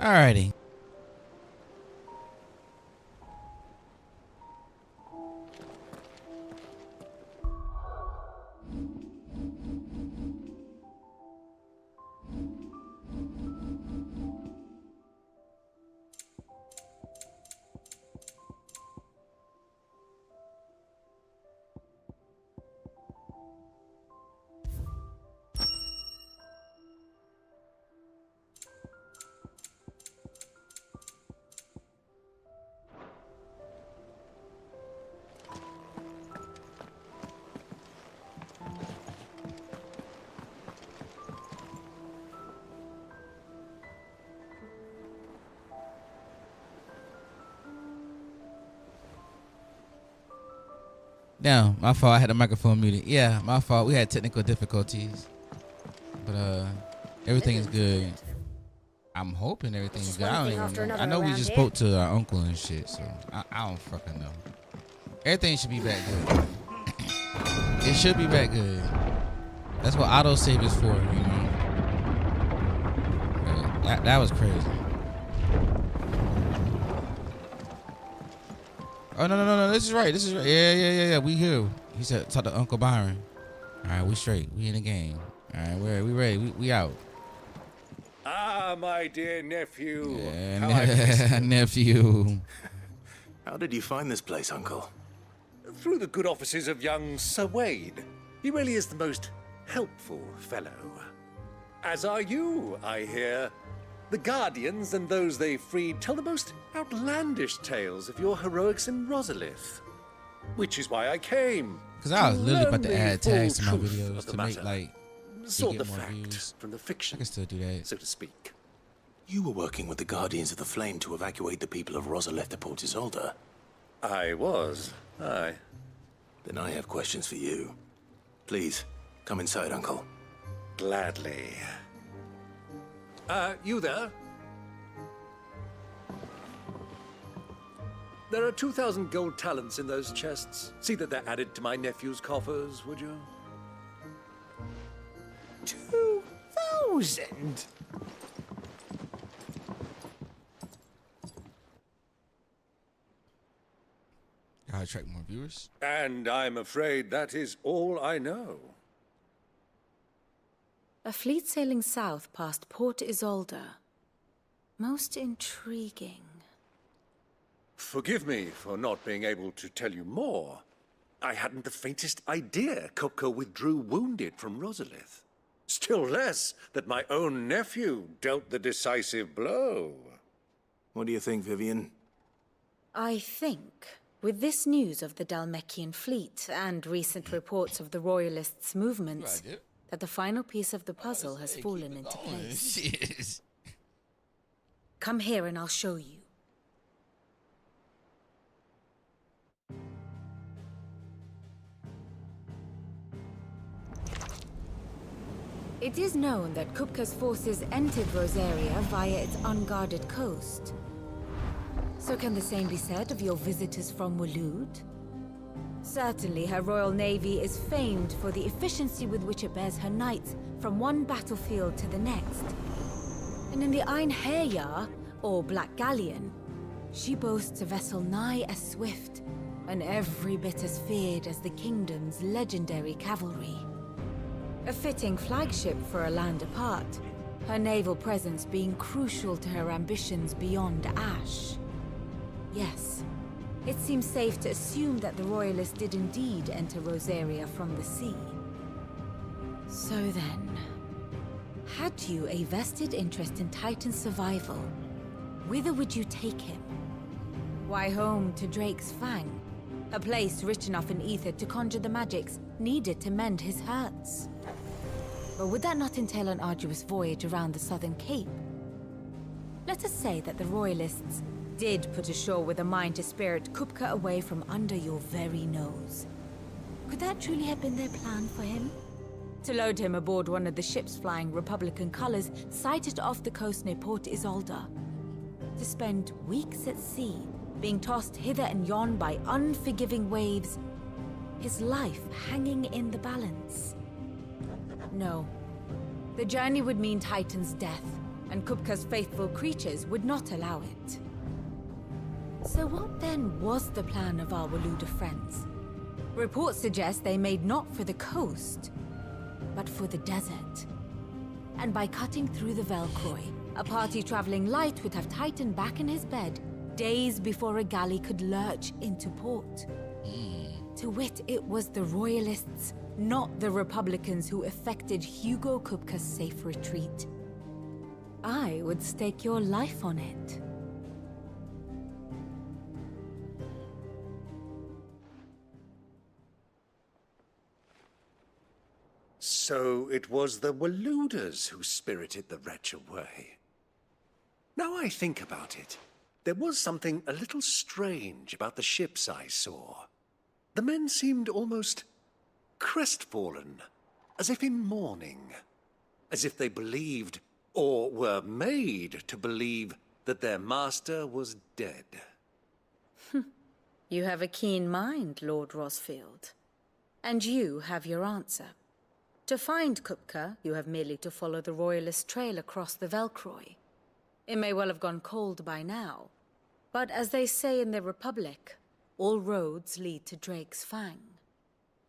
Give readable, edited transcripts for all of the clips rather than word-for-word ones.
Alrighty. Damn, my fault. I had the microphone muted. Yeah, my fault. We had technical difficulties, but everything is good. I'm hoping everything is good. I don't even know. I know we just spoke to our uncle and shit, so I don't fucking know. Everything should be back good. It should be back good. That's what autosave is for, you know. That was crazy. Oh no! This is right. Yeah. We here. He said, "Talk to Uncle Byron." All right, we straight. We in the game. All right, we ready. We out. Ah, my dear nephew. Yeah, nephew. How did you find this place, Uncle? Through the good offices of young Sir Wade. He really is the most helpful fellow. As are you, I hear. The Guardians and those they freed tell the most outlandish tales of your heroics in Rosalith. Which is why I came. Because I was literally about to add tags to my videos to make, like, sort the more fact views. from the fiction, I can still do that. so to speak. You were working with the Guardians of the Flame to evacuate the people of Rosalith to Port Isolde. I was. Aye. Then I have questions for you. Please, come inside, Uncle. Gladly. You there? There are 2,000 gold talents in those chests. See that they're added to my nephew's coffers, would you? 2,000? Gotta attract more viewers. And I'm afraid that is all I know. A fleet sailing south past Port Isolde. Most intriguing. Forgive me for not being able to tell you more. I hadn't the faintest idea Kupka withdrew wounded from Rosalith. Still less that my own nephew dealt the decisive blow. What do you think, Vivian? I think, with this news of the Dhalmekian fleet and recent reports of the Royalists' movements, that the final piece of the puzzle has fallen into place. Come here and I'll show you. It is known that Kupka's forces entered Rosaria via its unguarded coast. So can the same be said of your visitors from Waloed? Certainly, her Royal Navy is famed for the efficiency with which it bears her knights from one battlefield to the next. And in the Einherjar, or Black Galleon, she boasts a vessel nigh as swift, and every bit as feared as the kingdom's legendary cavalry. A fitting flagship for a land apart, her naval presence being crucial to her ambitions beyond Ash. Yes. It seems safe to assume that the Royalists did indeed enter Rosaria from the sea. So then, had you a vested interest in Titan's survival, whither would you take him? Why, home to Drake's Fang, a place rich enough in ether to conjure the magics needed to mend his hurts. But would that not entail an arduous voyage around the Southern Cape? Let us say that the Royalists did put ashore with a mind to spirit Kupka away from under your very nose. Could that truly have been their plan for him? To load him aboard one of the ships flying Republican colors sighted off the coast near Port Isolde. To spend weeks at sea, being tossed hither and yon by unforgiving waves, his life hanging in the balance. No. The journey would mean Titan's death, and Kupka's faithful creatures would not allow it. So what then was the plan of our Waluda friends? Reports suggest they made not for the coast, but for the desert. And by cutting through the Velcroy, a party traveling light would have Titan back in his bed days before a galley could lurch into port. To wit, it was the Royalists, not the Republicans, who effected Hugo Kupka's safe retreat. I would stake your life on it. So it was the Waludas who spirited the wretch away. Now I think about it, there was something a little strange about the ships I saw. The men seemed almost crestfallen, as if in mourning, as if they believed, or were made to believe, that their master was dead. You have a keen mind, Lord Rosfield. And you have your answer. To find Kupka, you have merely to follow the Royalist trail across the Velcroy. It may well have gone cold by now, but as they say in the Republic, all roads lead to Drake's Fang.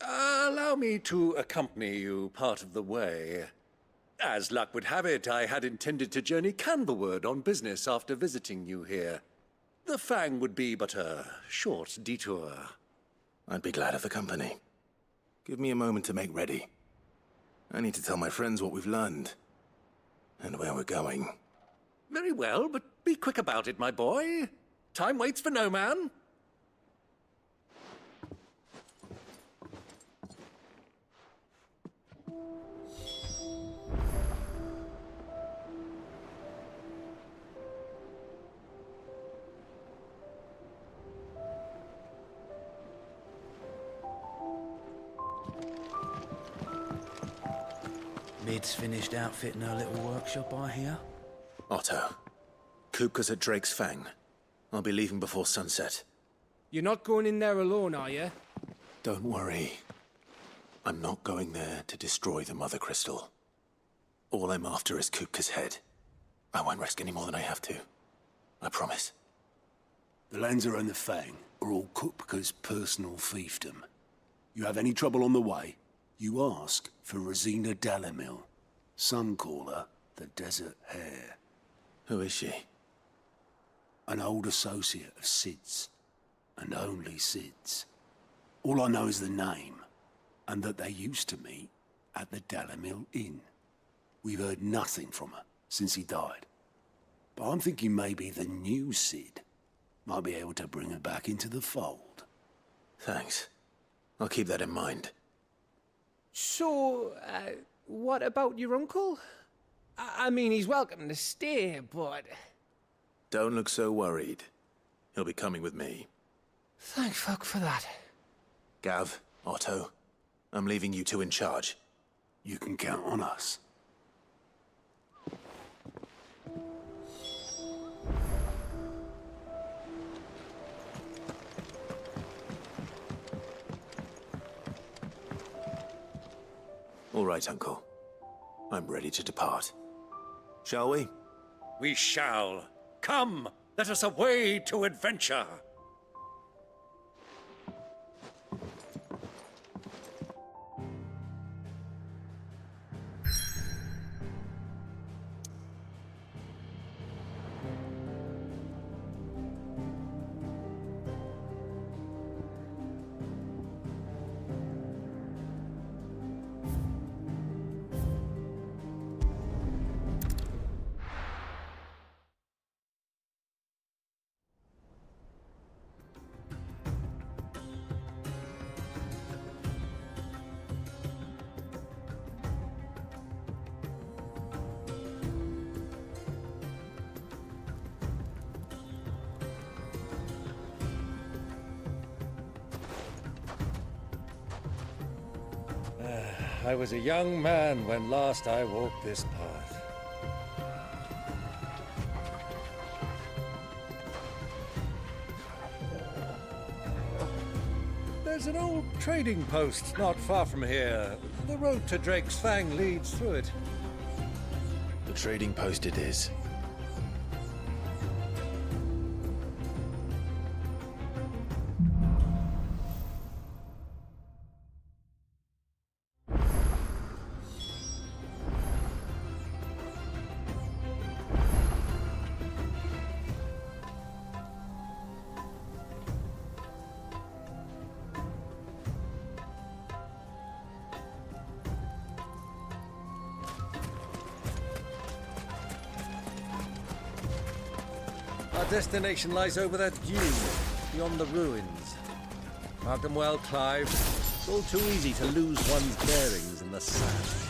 Allow me to accompany you part of the way. As luck would have it, I had intended to journey Canberward on business after visiting you here. The Fang would be but a short detour. I'd be glad of the company. Give me a moment to make ready. I need to tell my friends what we've learned. And where we're going. Very well, but be quick about it, my boy. Time waits for no man. Mid's finished outfitting her little workshop, I hear. Otto, Kupka's at Drake's Fang. I'll be leaving before sunset. You're not going in there alone, are you? Don't worry. I'm not going there to destroy the Mother Crystal. All I'm after is Kupka's head. I won't risk any more than I have to. I promise. The Lanza and the Fang are all Kupka's personal fiefdom. You have any trouble on the way, you ask for Rosina Dalamil. Some call her the Desert Hare. Who is she? An old associate of Sid's, and only Sid's. All I know is the name, and that they used to meet at the Dalamil Inn. We've heard nothing from her since he died. But I'm thinking maybe the new Sid might be able to bring her back into the fold. Thanks. I'll keep that in mind. So, what about your uncle? I mean, he's welcome to stay, but... Don't look so worried. He'll be coming with me. Thank fuck for that. Gav, Otto, I'm leaving you two in charge. You can count on us. All right, Uncle. I'm ready to depart. Shall we? We shall. Come, let us away to adventure. I was a young man when last I walked this path. There's an old trading post not far from here. The road to Drake's Fang leads through it. trading post it is. Our destination lies over that dune, beyond the ruins. Mark them well, Clive. It's all too easy to lose one's bearings in the sand.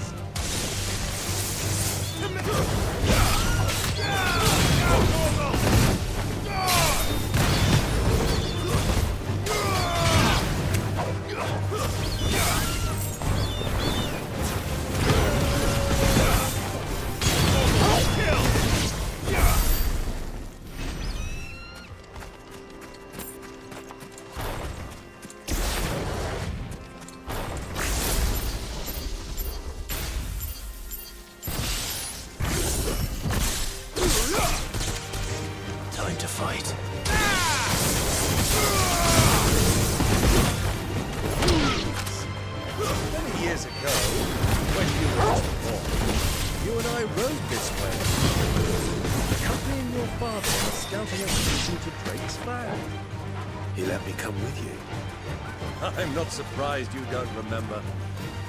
Time to fight. Many years ago, when you were born, you and I rode this way, accompanying your father in scouting expedition to Drake's Land. He let me come with you. I'm not surprised you don't remember.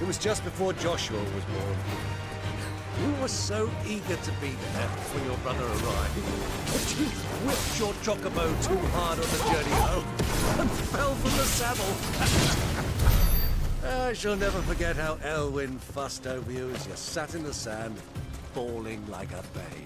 It was just before Joshua was born. You were so eager to be there when your brother arrived, but you whipped your chocobo too hard on the journey home and fell from the saddle. I shall never forget how Elwyn fussed over you as you sat in the sand, bawling like a babe.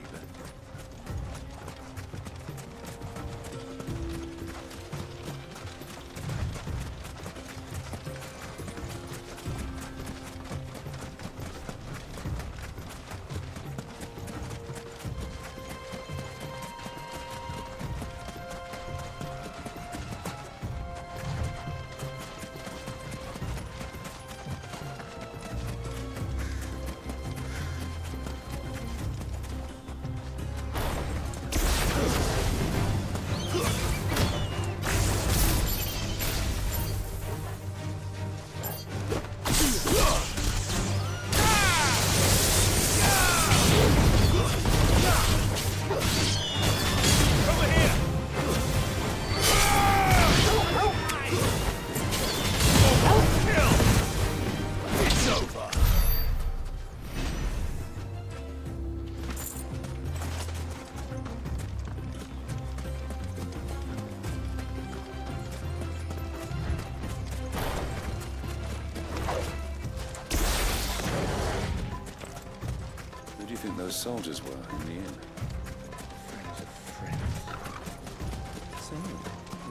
Who do you think those soldiers were in the inn? Friends of friends. So,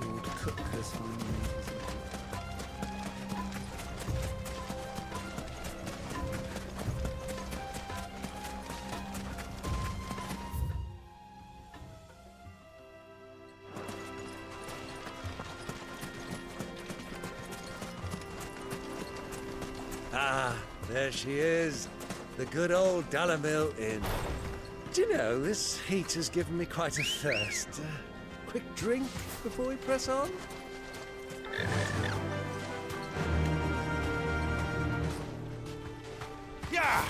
Lord Cookers Ah, there she is. The good old Dalamil Inn. Do you know, this heat has given me quite a thirst. Quick drink before we press on? Yeah!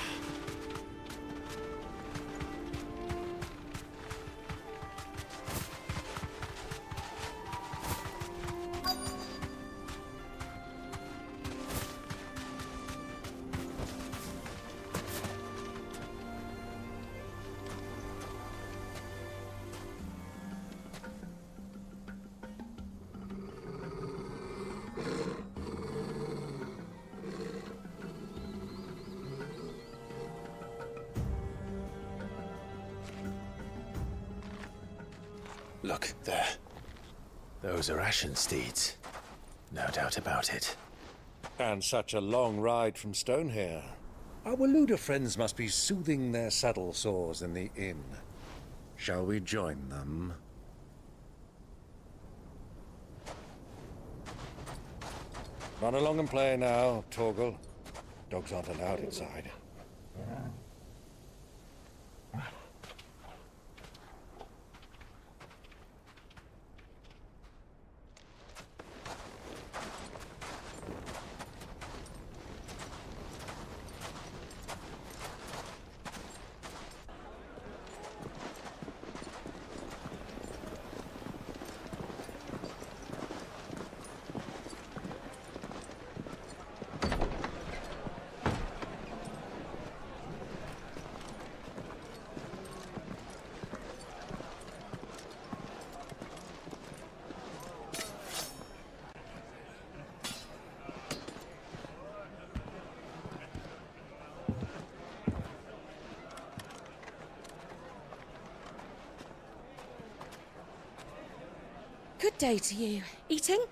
Look, there. Those are Ashen steeds. No doubt about it. And such a long ride from Stonehair. Our Waluda friends must be soothing their saddle sores in the inn. Shall we join them? Run along and play now, Torgal. Dogs aren't allowed inside. day to you. Eating?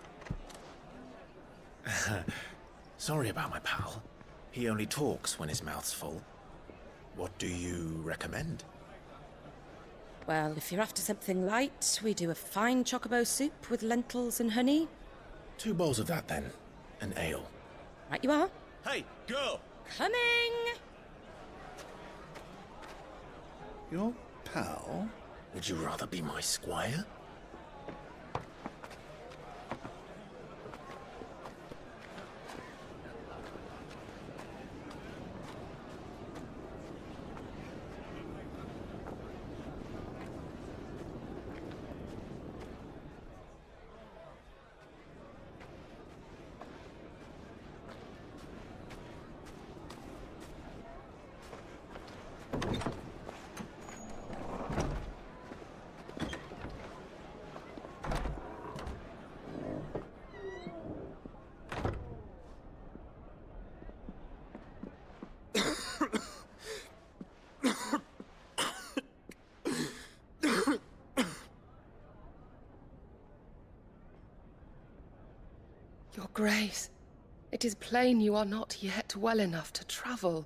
Sorry about my pal. He only talks when his mouth's full. What do you recommend? Well, if you're after something light, we do a fine chocobo soup with lentils and honey. 2 bowls of that, then. An ale. Right you are. Hey, girl! Coming! Your pal? Would you rather be my squire? Your Grace, it is plain you are not yet well enough to travel.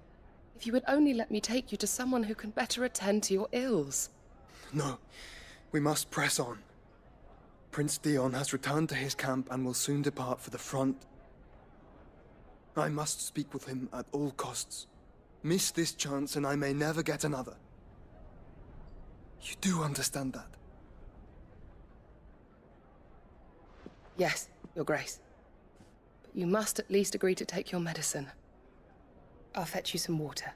If you would only let me take you to someone who can better attend to your ills. No, we must press on. Prince Dion has returned to his camp and will soon depart for the front. I must speak with him at all costs. Miss this chance and I may never get another. You do understand that? Yes, Your Grace. But you must at least agree to take your medicine. I'll fetch you some water.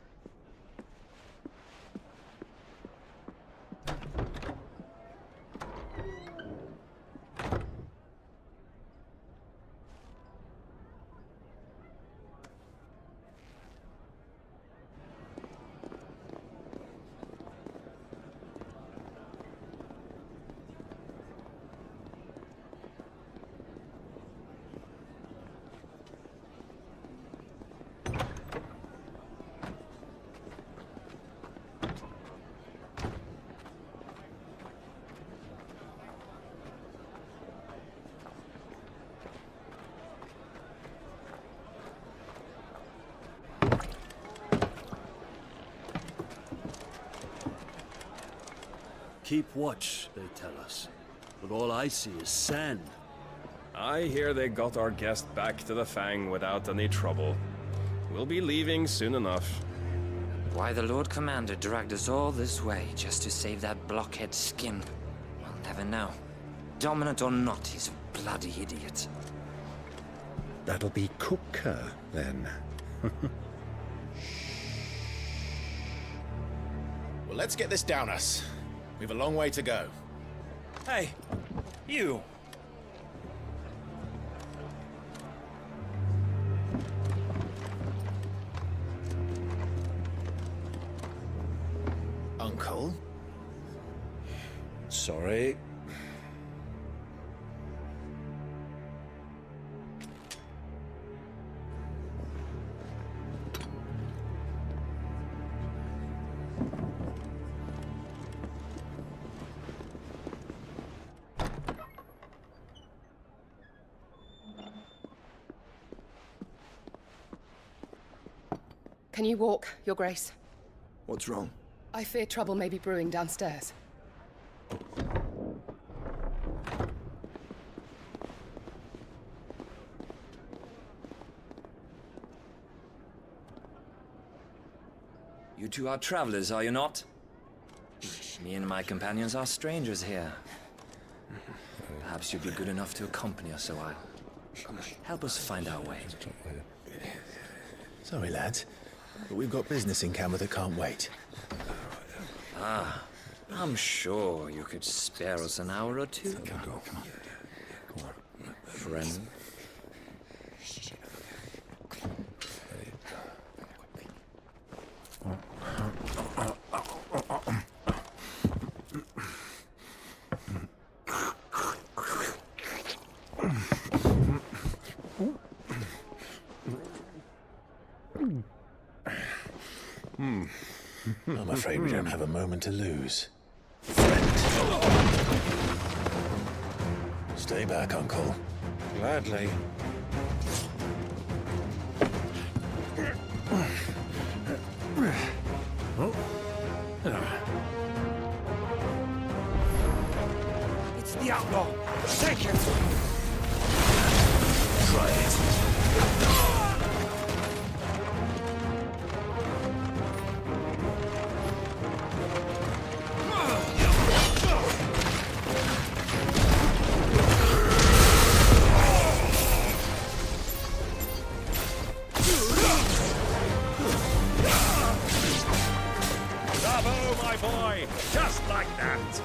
Keep watch, they tell us. But all I see is sand. I hear they got our guest back to the Fang without any trouble. We'll be leaving soon enough. Why the Lord Commander dragged us all this way just to save that blockhead's skin, we'll never know. Dominant or not, he's a bloody idiot. That'll be Kupka, then. Well, let's get this down us. We've a long way to go. Hey, you! Uncle? Sorry. Can you walk, Your Grace? What's wrong? I fear trouble may be brewing downstairs. You two are travelers, are you not? Me and my companions are strangers here. Perhaps you'd be good enough to accompany us a while. Help us find our way. Sorry, lads, but we've got business in camera that can't wait. Ah, I'm sure you could spare us an hour or two. Come on. Friend. I'm afraid we don't have a moment to lose. Stay back, Uncle. Gladly. It's the outlaw. Take him. Try it. Bravo, my boy. Just like that.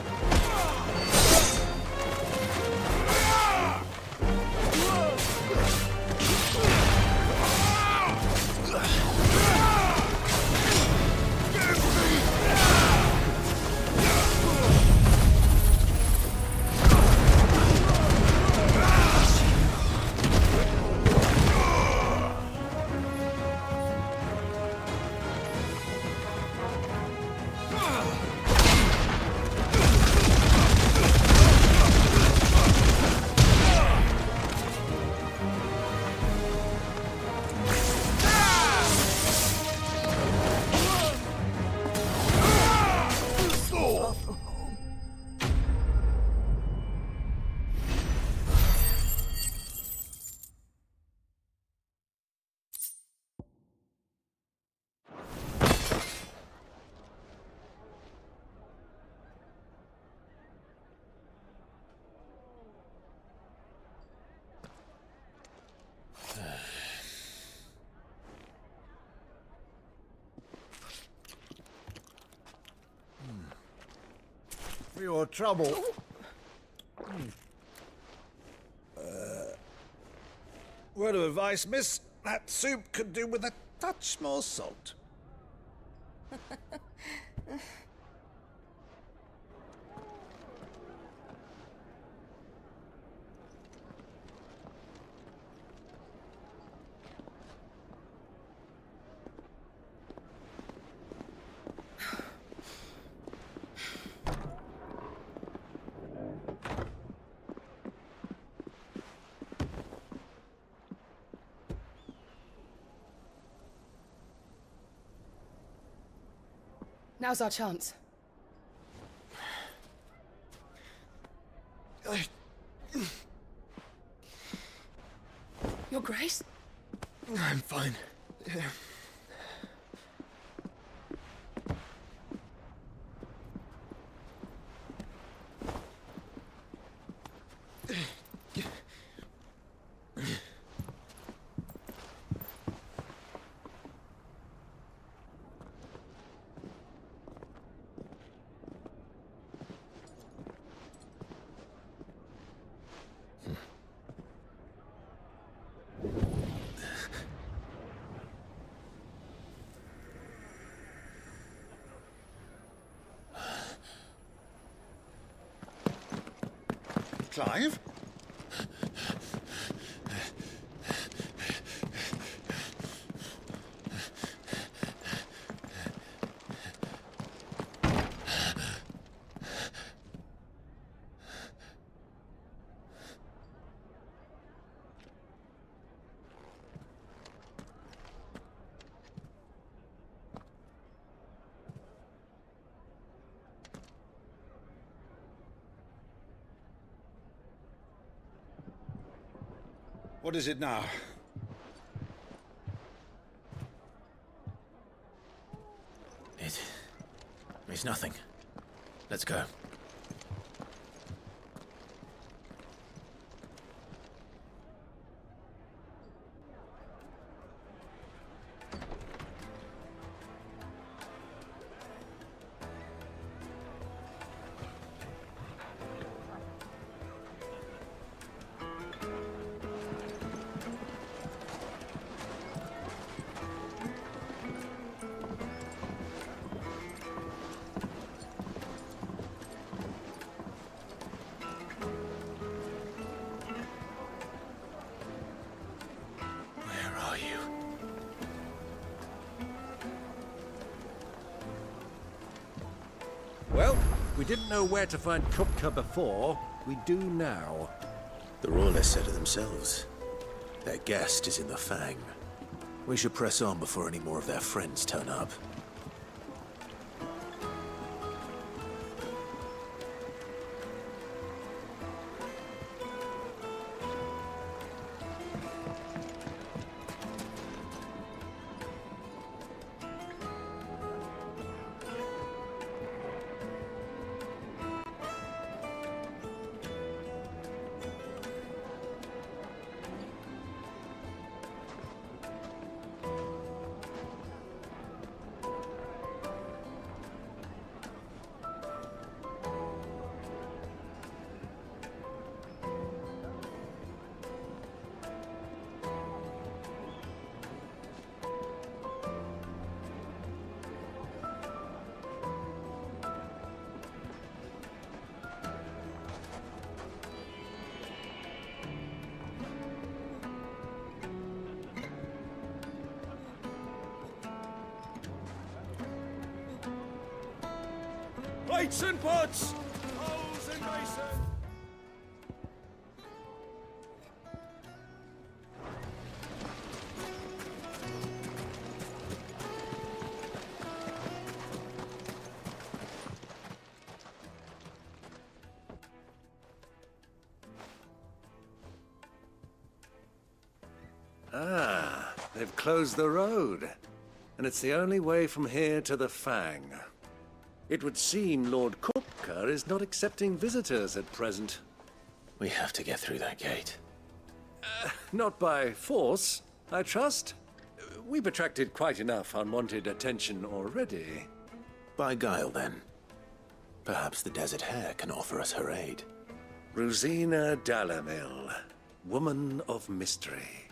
For your trouble. Word of advice, miss. That soup could do with a touch more salt. Now's our chance. Your Grace? I'm fine. Clive? What is it now? It's nothing. Let's go. Well, we didn't know where to find Kupka before. We do now. The Royalists said it themselves. Their guest is in the Fang. We should press on before any more of their friends turn up. Plates and pots! Holes and basin! Ah, they've closed the road. And it's the only way from here to the Fang. It would seem Lord Kupka is not accepting visitors at present. We have to get through that gate. Not by force, I trust. We've attracted quite enough unwanted attention already. By guile, then. Perhaps the Desert Hare can offer us her aid. Rosina Dalamil, woman of mystery.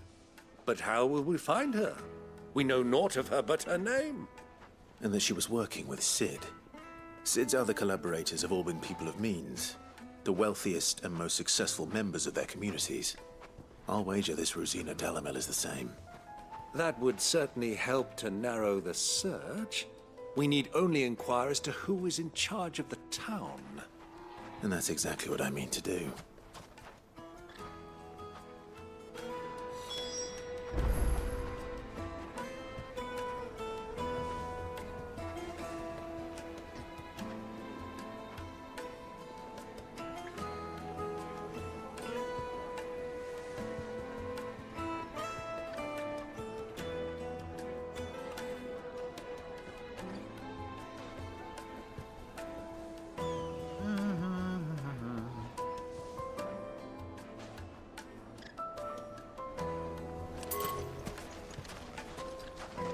But how will we find her? We know naught of her but her name. And that she was working with Cid. Cid's other collaborators have all been people of means, the wealthiest and most successful members of their communities. I'll wager this Rosina Dalamil is the same. That would certainly help to narrow the search. We need only inquire as to who is in charge of the town. And that's exactly what I mean to do.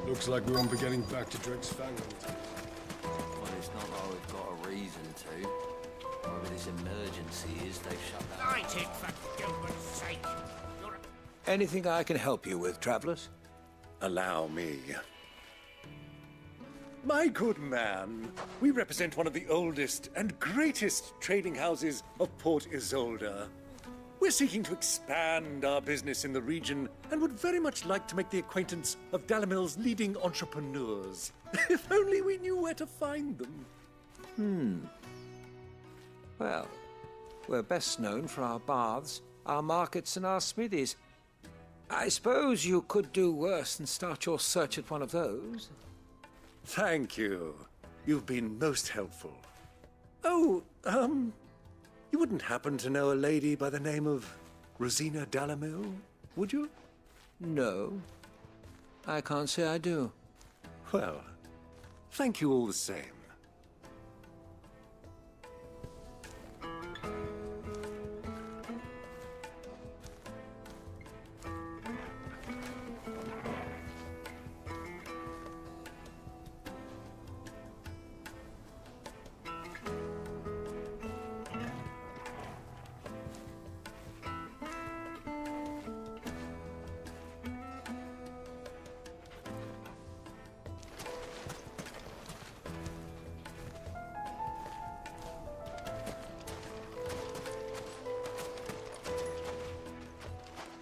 Looks like we won't be getting back to Drake's Fang. Well, it's not like we've got a reason to. Whatever this emergency is, they've shut that. Light it, for Gilbert's sake! Anything I can help you with, travelers? Allow me. My good man, we represent one of the oldest and greatest trading houses of Port Isolde. We're seeking to expand our business in the region and would very much like to make the acquaintance of Dalamil's leading entrepreneurs. If only we knew where to find them. Well, we're best known for our baths, our markets, and our smithies. I suppose you could do worse than start your search at one of those. Thank you. You've been most helpful. Oh, you wouldn't happen to know a lady by the name of Rosina Dalamil, would you? No. I can't say I do. Well, thank you all the same.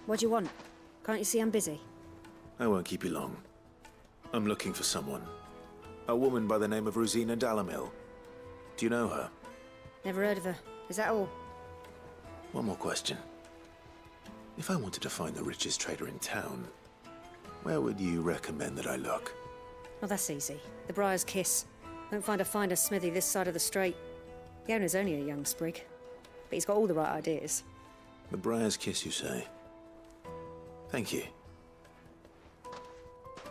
What do you want? Can't you see I'm busy? I won't keep you long. I'm looking for someone. A woman by the name of Rosina Dalamil. Do you know her? Never heard of her. Is that all? One more question. If I wanted to find the richest trader in town, where would you recommend that I look? Well, that's easy. The Briar's Kiss. Won't find a finer smithy this side of the strait. The owner's only a young sprig, but he's got all the right ideas. The Briar's Kiss, you say? Thank you.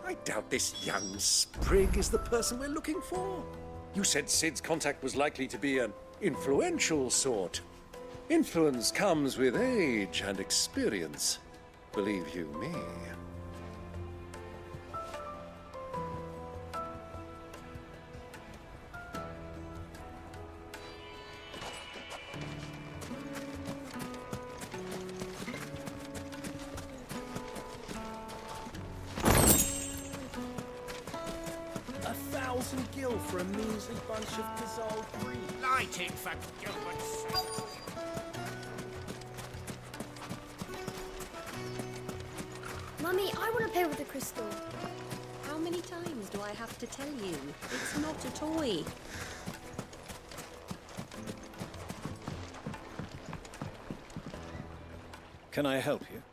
I doubt this young sprig is the person we're looking for. You said Sid's contact was likely to be an influential sort. Influence comes with age and experience, believe you me. Gil for a measly bunch of dissolved green. Lighting for Gilbert's sake. Mummy, I want to play with the crystal. How many times do I have to tell you? It's not a toy. Can I help you?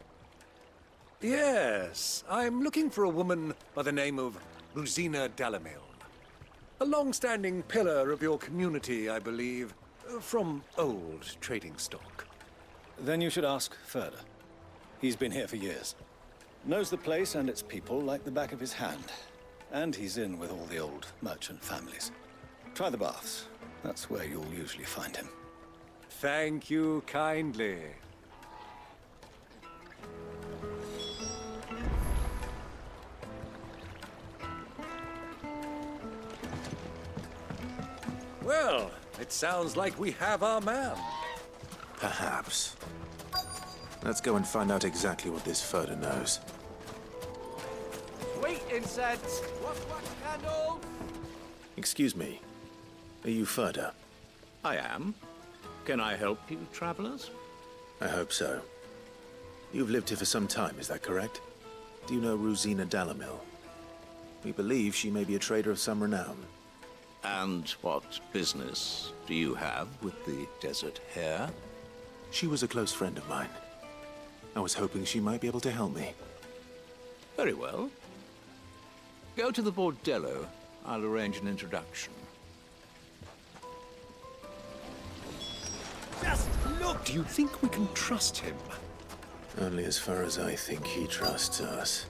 Yes, I'm looking for a woman by the name of Rosina Dalamil. A long-standing pillar of your community, I believe, from old trading stock. Then you should ask Ferda. He's been here for years. Knows the place and its people like the back of his hand. And he's in with all the old merchant families. Try the baths. That's where you'll usually find him. Thank you kindly. Well, it sounds like we have our man. Perhaps. Let's go and find out exactly what this Ferda knows. Sweet incense. Wax candle. Excuse me. Are you Ferda? I am. Can I help you, travelers? I hope so. You've lived here for some time, is that correct? Do you know Rosina Dalamil? We believe she may be a trader of some renown. And what business do you have with the Desert Hare? She was a close friend of mine. I was hoping she might be able to help me. Very well. Go to the Bordello. I'll arrange an introduction. Just look! Do you think we can trust him? Only as far as I think he trusts us.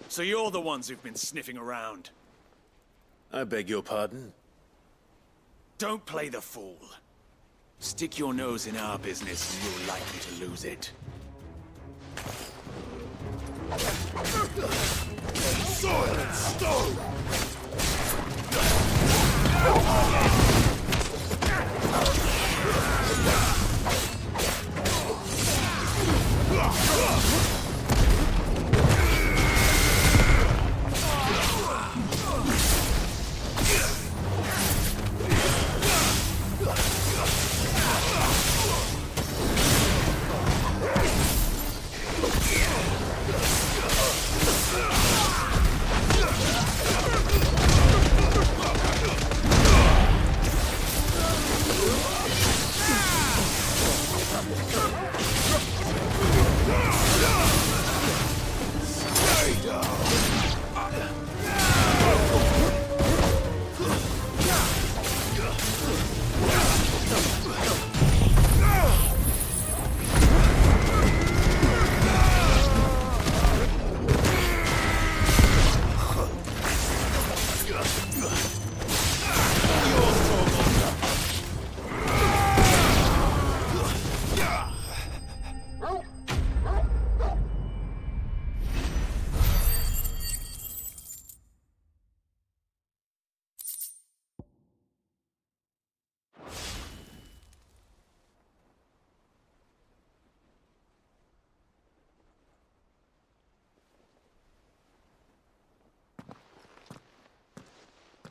So you're the ones who've been sniffing around. I beg your pardon? Don't play the fool. Stick your nose in our business and you're likely to lose it. Sword and stone!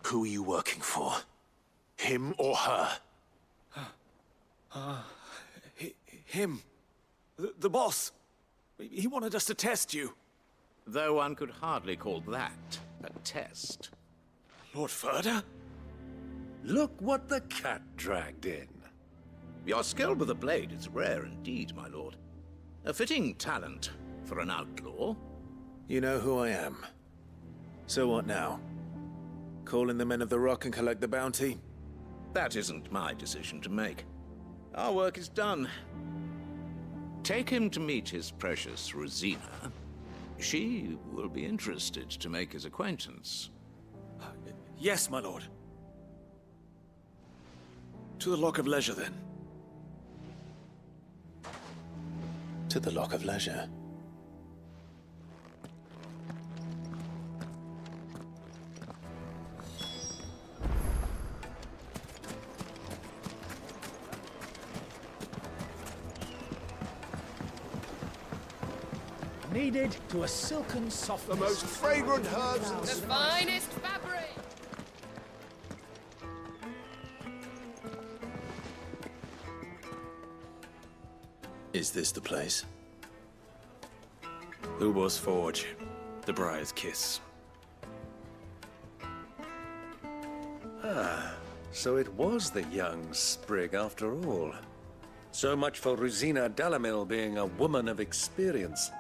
Who are you working for? Him or her? Him. The boss. He wanted us to test you. Though one could hardly call that a test. Lord Ferda? Look what the cat dragged in. Your skill with the blade is rare indeed, my lord. A fitting talent for an outlaw. You know who I am. So what now? Call in the Men of the Rock and collect the bounty? That isn't my decision to make. Our work is done. Take him to meet his precious Rosina. She will be interested to make his acquaintance. Yes, my lord. To the Lock of Leisure, then. To the Lock of Leisure. Needed to a silken soft. The most fragrant herbs and The finest fabric! Is this the place? Ubor's Forge. The Briar's Kiss. Ah, so it was the young sprig after all. So much for Rosina Dalamil being a woman of experience.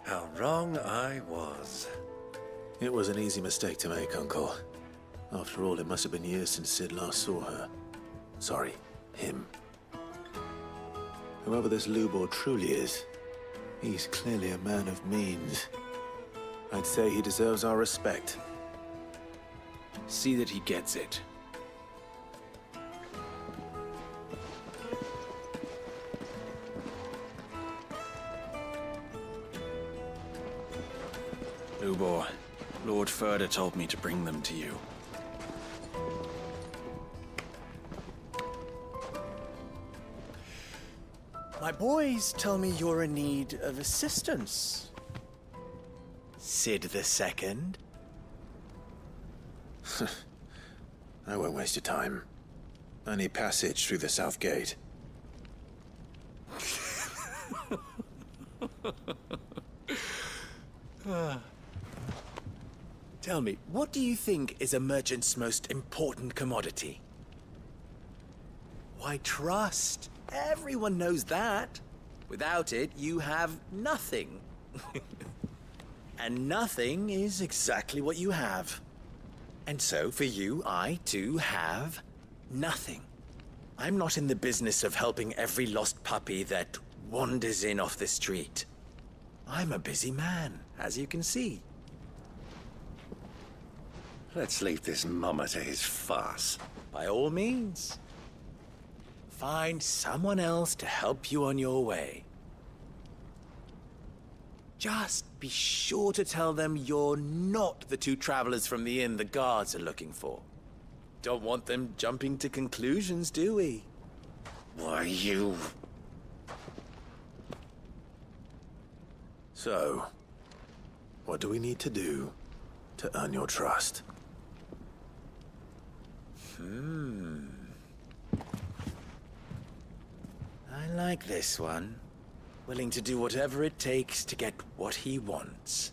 How wrong I was. It was an easy mistake to make, Uncle. After all, it must have been years since Sid last saw her. Sorry, him. Whoever this Lubor truly is, he's clearly a man of means. I'd say he deserves our respect. See that he gets it. Lubor, Lord Furder told me to bring them to you. My boys tell me you're in need of assistance. Sid the Second. I won't waste your time. I need passage through the south gate. Tell me, what do you think is a merchant's most important commodity? Why, trust. Everyone knows that. Without it, you have nothing. And nothing is exactly what you have. And so, for you, I, too, have nothing. I'm not in the business of helping every lost puppy that wanders in off the street. I'm a busy man, as you can see. Let's leave this mummer to his farce. By all means. Find someone else to help you on your way. Just be sure to tell them you're not the two travelers from the inn the guards are looking for. Don't want them jumping to conclusions, do we? Why, you... So, what do we need to do to earn your trust? I like this one. Willing to do whatever it takes to get what he wants.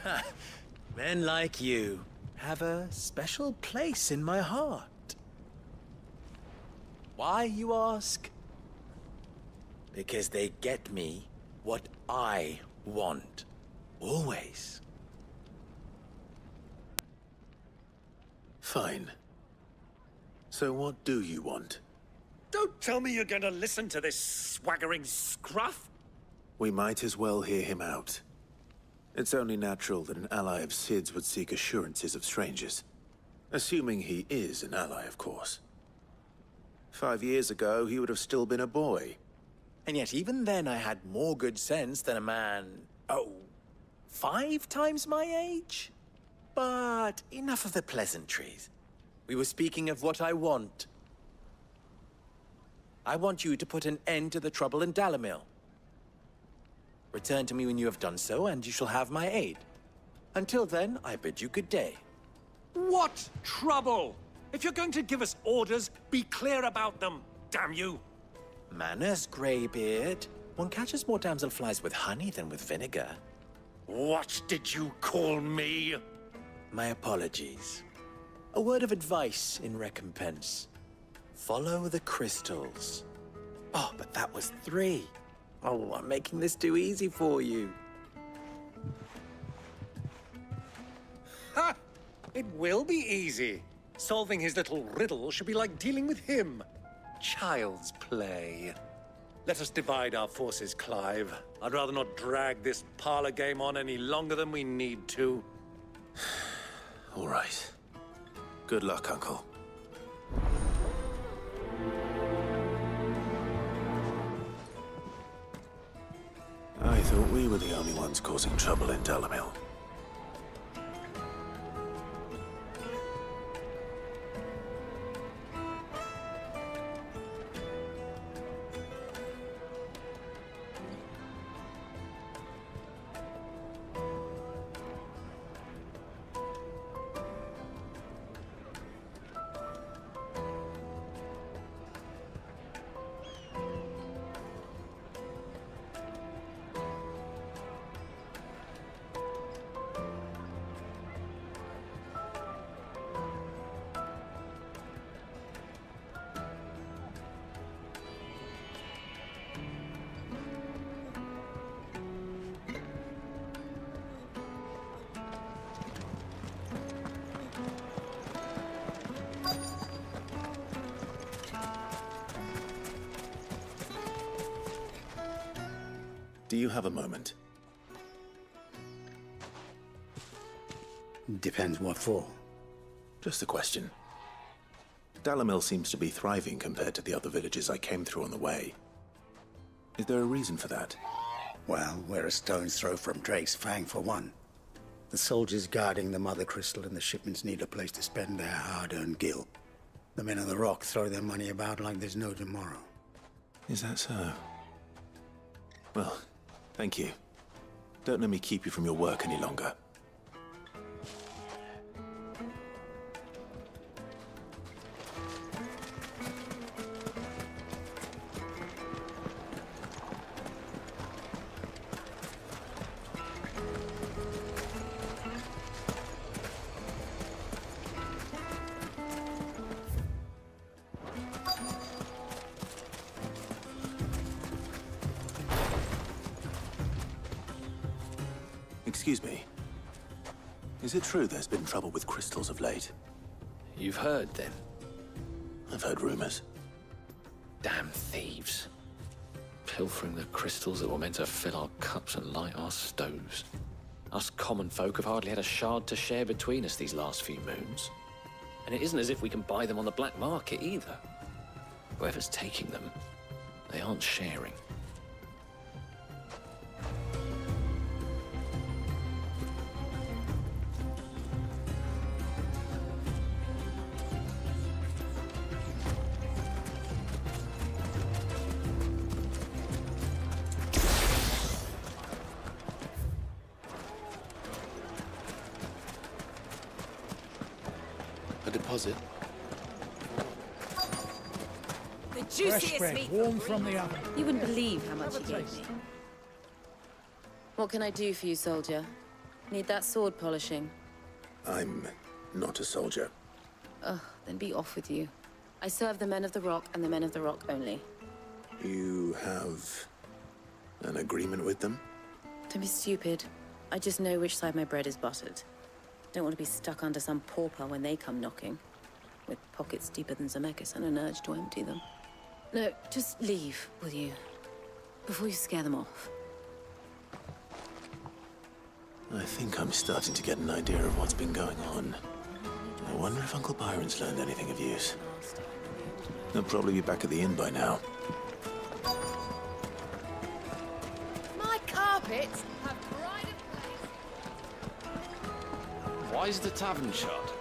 Ha! Men like you have a special place in my heart. Why, you ask? Because they get me what I want. Always. Fine. So what do you want? Don't tell me you're going to listen to this swaggering scruff! We might as well hear him out. It's only natural that an ally of Sid's would seek assurances of strangers. Assuming he is an ally, of course. 5 years ago, he would have still been a boy. And yet even then I had more good sense than a man, 5 times my age? But enough of the pleasantries. We were speaking of what I want. I want you to put an end to the trouble in Dalamil. Return to me when you have done so, and you shall have my aid. Until then, I bid you good day. What trouble? If you're going to give us orders, be clear about them, damn you! Manners, Greybeard. One catches more damselflies with honey than with vinegar. What did you call me? My apologies. A word of advice in recompense. Follow the crystals. Oh, but that was 3. Oh, I'm making this too easy for you. Ha! It will be easy. Solving his little riddle should be like dealing with him. Child's play. Let us divide our forces, Clive. I'd rather not drag this parlor game on any longer than we need to. All right. Good luck, Uncle. I thought we were the only ones causing trouble in Dalamil. Do you have a moment? Depends what for. Just a question. Dalamil seems to be thriving compared to the other villages I came through on the way. Is there a reason for that? Well, we're a stone's throw from Drake's Fang, for one. The soldiers guarding the Mother Crystal and the shipments need a place to spend their hard-earned gil. The men of the Rock throw their money about like there's no tomorrow. Is that so? Well, thank you. Don't let me keep you from your work any longer. Excuse me. Is it true there's been trouble with crystals of late? You've heard, then? I've heard rumors. Damn thieves. Pilfering the crystals that were meant to fill our cups and light our stoves. Us common folk have hardly had a shard to share between us these last few moons. And it isn't as if we can buy them on the black market either. Whoever's taking them, they aren't sharing. A deposit? The juiciest meat. Warm from the oven. You wouldn't believe how much he gave me. What can I do for you, soldier? Need that sword polishing? I'm not a soldier. Ugh, then be off with you. I serve the men of the Rock and the men of the Rock only. You have an agreement with them? Don't be stupid. I just know which side my bread is buttered. Don't want to be stuck under some pauper when they come knocking. With pockets deeper than Zemeckis and an urge to empty them. No, just leave, will you? Before you scare them off. I think I'm starting to get an idea of what's been going on. I wonder if Uncle Byron's learned anything of use. He'll probably be back at the inn by now. My carpets have pride of place. Why is the tavern shut?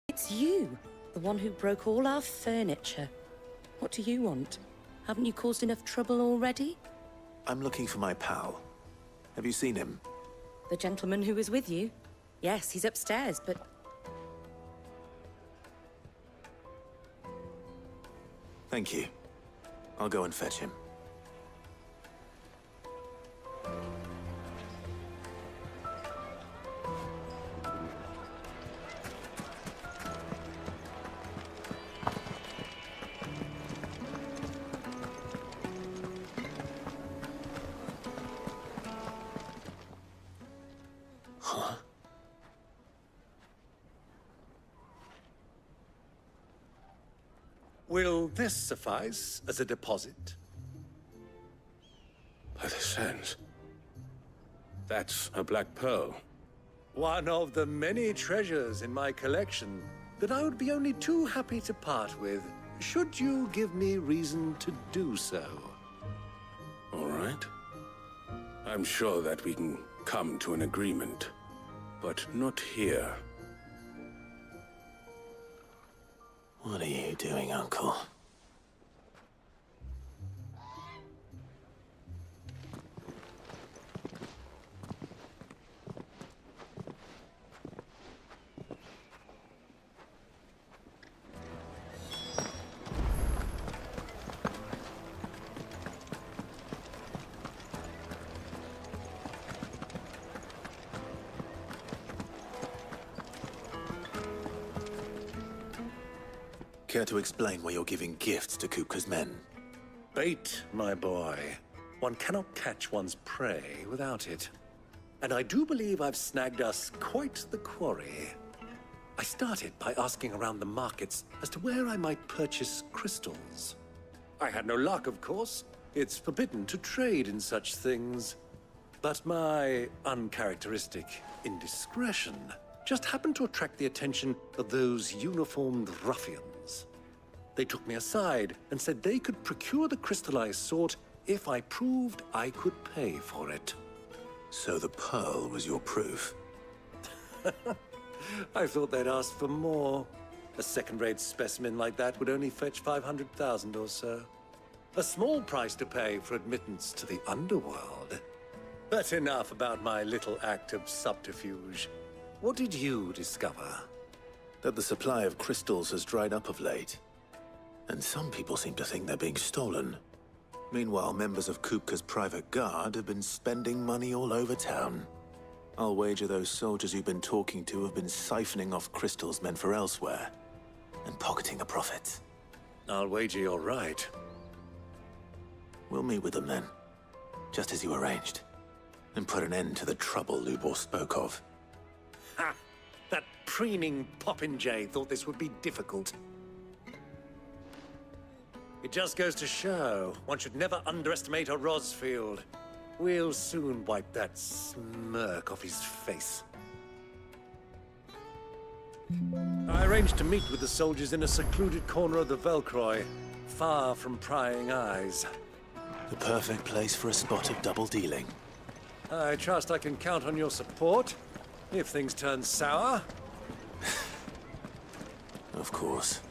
It's you, the one who broke all our furniture. What do you want? Haven't you caused enough trouble already? I'm looking for my pal. Have you seen him? The gentleman who was with you? Yes, he's upstairs, but... Thank you. I'll go and fetch him. Will this suffice as a deposit? By the sands. That's a black pearl. One of the many treasures in my collection that I would be only too happy to part with, should you give me reason to do so. All right. I'm sure that we can come to an agreement, but not here. What are you doing, Uncle? Care to explain why you're giving gifts to Kupka's men? Bait, my boy. One cannot catch one's prey without it. And I do believe I've snagged us quite the quarry. I started by asking around the markets as to where I might purchase crystals. I had no luck, of course. It's forbidden to trade in such things. But my uncharacteristic indiscretion just happened to attract the attention of those uniformed ruffians. They took me aside and said they could procure the crystal I sought if I proved I could pay for it. So the pearl was your proof? I thought they'd ask for more. A second-rate specimen like that would only fetch 500,000 or so. A small price to pay for admittance to the underworld. But enough about my little act of subterfuge. What did you discover? That the supply of crystals has dried up of late. And some people seem to think they're being stolen. Meanwhile, members of Kupka's private guard have been spending money all over town. I'll wager those soldiers you've been talking to have been siphoning off crystals meant for elsewhere, and pocketing the profits. I'll wager you're right. We'll meet with them then, just as you arranged, and put an end to the trouble Lubor spoke of. Ha! That preening popinjay thought this would be difficult. It just goes to show, one should never underestimate a Rosfield. We'll soon wipe that smirk off his face. I arranged to meet with the soldiers in a secluded corner of the Velcroy, far from prying eyes. The perfect place for a spot of double dealing. I trust I can count on your support, if things turn sour. Of course.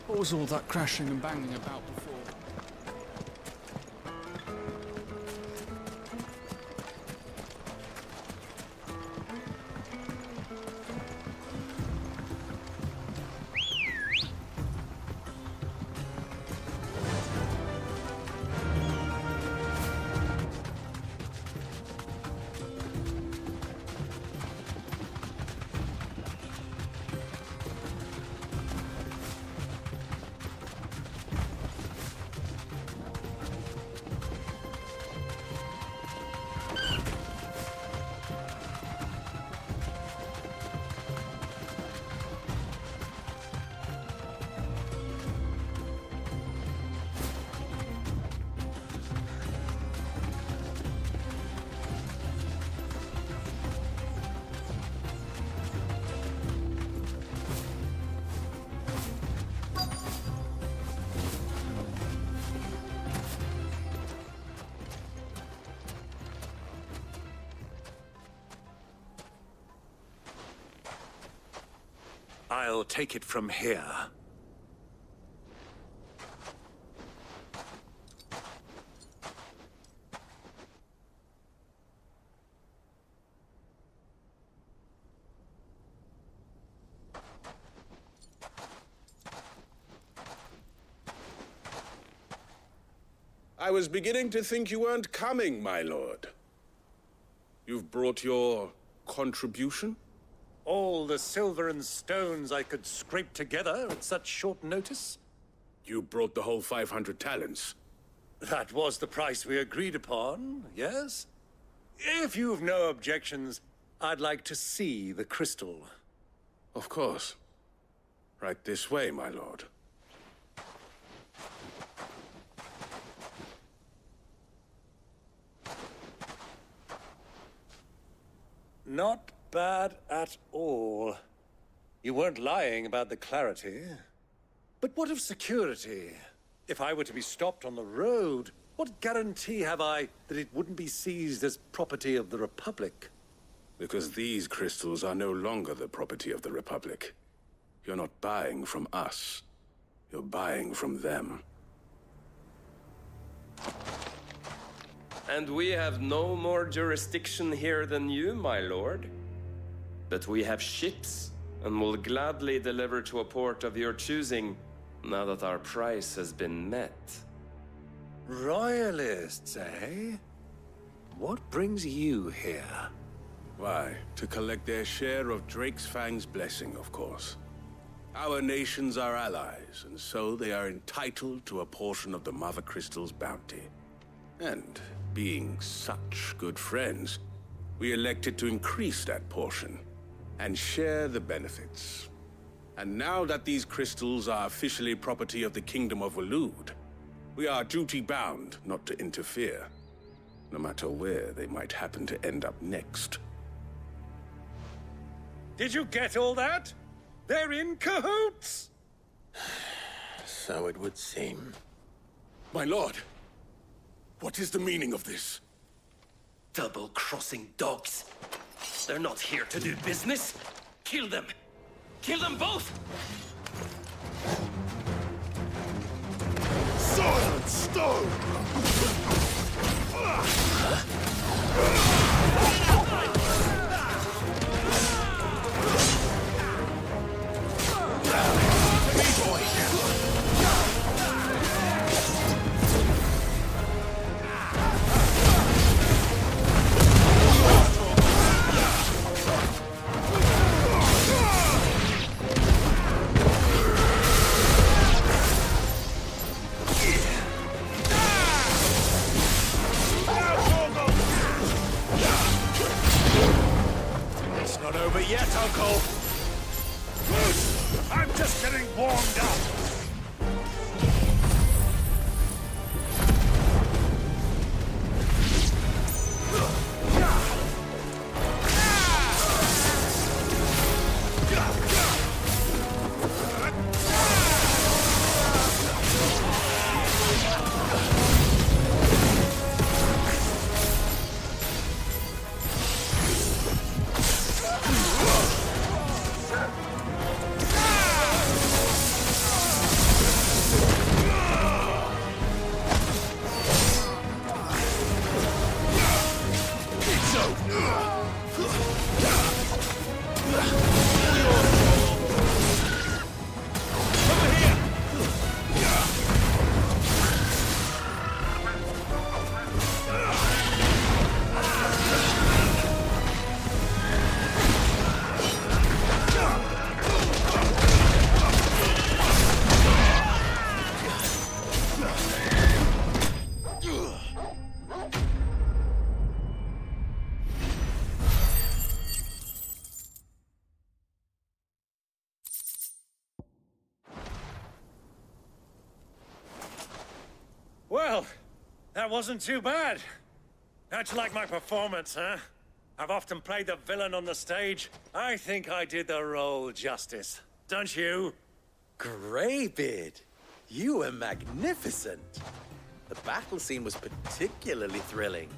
What was all that crashing and banging about before? I'll take it from here. I was beginning to think you weren't coming, my lord. You've brought your contribution? All the silver and stones I could scrape together at such short notice? You brought the whole 500 talents. That was the price we agreed upon, yes? If you've no objections, I'd like to see the crystal. Of course. Right this way, my lord. Not bad at all. You weren't lying about the clarity. But what of security? If I were to be stopped on the road, what guarantee have I that it wouldn't be seized as property of the Republic? Because these crystals are no longer the property of the Republic. You're not buying from us. You're buying from them. And we have no more jurisdiction here than you, my lord. But we have ships, and will gladly deliver to a port of your choosing, now that our price has been met. Royalists, eh? What brings you here? Why, to collect their share of Drake's Fang's blessing, of course. Our nations are allies, and so they are entitled to a portion of the Mother Crystal's bounty. And, being such good friends, we elected to increase that portion and share the benefits. And now that these crystals are officially property of the Kingdom of Waloed, we are duty-bound not to interfere, no matter where they might happen to end up next. Did you get all that? They're in cahoots! So it would seem. My lord, what is the meaning of this? Double-crossing dogs. They're not here to do business. Kill them. Kill them both! Silence, stone! Not over yet, Uncle! I'm just getting warmed up! Well, that wasn't too bad. How'd you like my performance, huh? I've often played the villain on the stage. I think I did the role justice. Don't you? Greybeard, you were magnificent. The battle scene was particularly thrilling.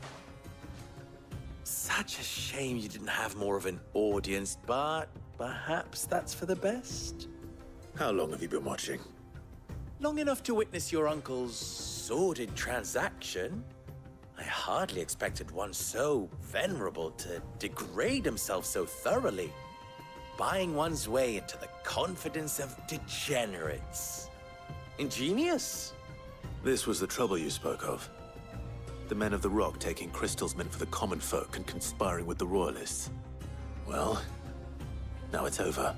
Such a shame you didn't have more of an audience, but perhaps that's for the best. How long have you been watching? Long enough to witness your uncle's sordid transaction. I hardly expected one so venerable to degrade himself so thoroughly, buying one's way into the confidence of degenerates. Ingenious. This was the trouble you spoke of. The men of the Rock taking crystals meant for the common folk and conspiring with the Royalists. Well, now it's over.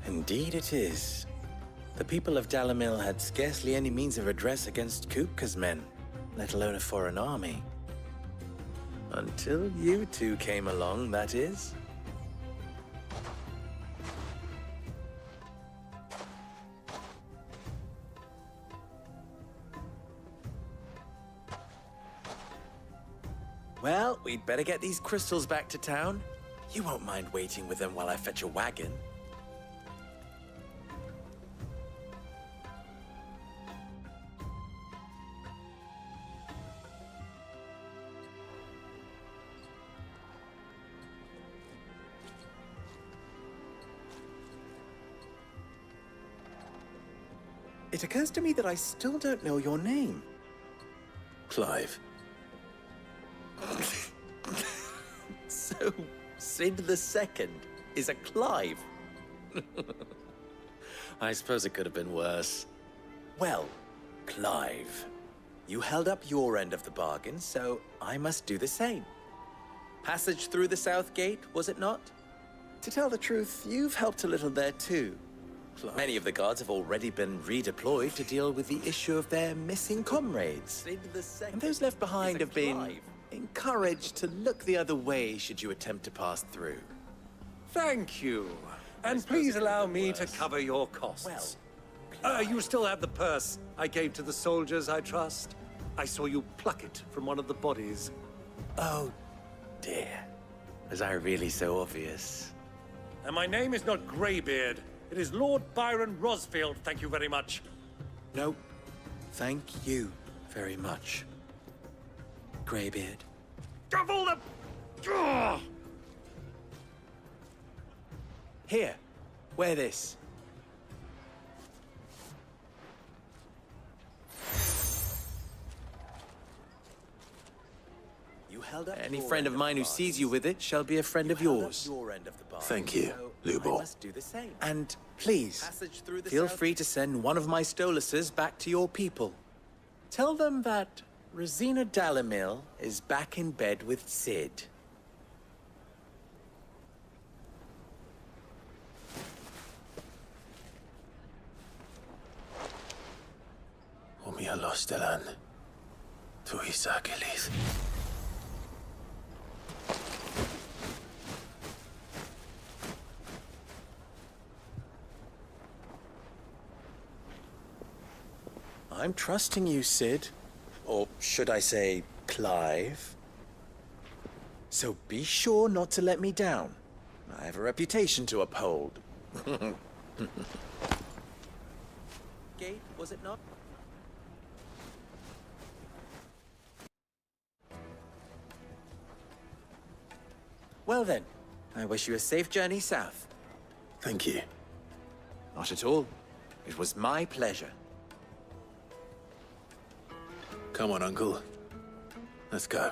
Indeed it is. The people of Dalamil had scarcely any means of redress against Kupka's men, let alone a foreign army. Until you two came along, that is. Well, we'd better get these crystals back to town. You won't mind waiting with them while I fetch a wagon. It occurs to me that I still don't know your name. Clive. So, Sid the Second is a Clive? I suppose it could have been worse. Well, Clive, you held up your end of the bargain, so I must do the same. Passage through the South Gate, was it not? To tell the truth, you've helped a little there too. Clive. Many of the guards have already been redeployed to deal with the issue of their missing comrades. And those left behind have been encouraged to look the other way should you attempt to pass through. Thank you. And please allow me to cover your costs. You still have the purse I gave to the soldiers, I trust? I saw you pluck it from one of the bodies. Oh, dear. Was I really so obvious? And my name is not Greybeard. It is Lord Byron Rosfield, thank you very much. No, thank you very much, Greybeard. Of all the... Ugh! Here, wear this. You held up any friend of mine who sees you with it shall be a friend of yours. Thank you, Lubor. And please, feel free to send one of my Stoluses back to your people. Tell them that Rosina Dalamil is back in bed with Sid. Umia Lostelan. Tu Isakelis. I'm trusting you, Sid. Or should I say, Clive? So be sure not to let me down. I have a reputation to uphold. Gate, was it not? Well then, I wish you a safe journey south. Thank you. Not at all. It was my pleasure. Come on, Uncle. Let's go.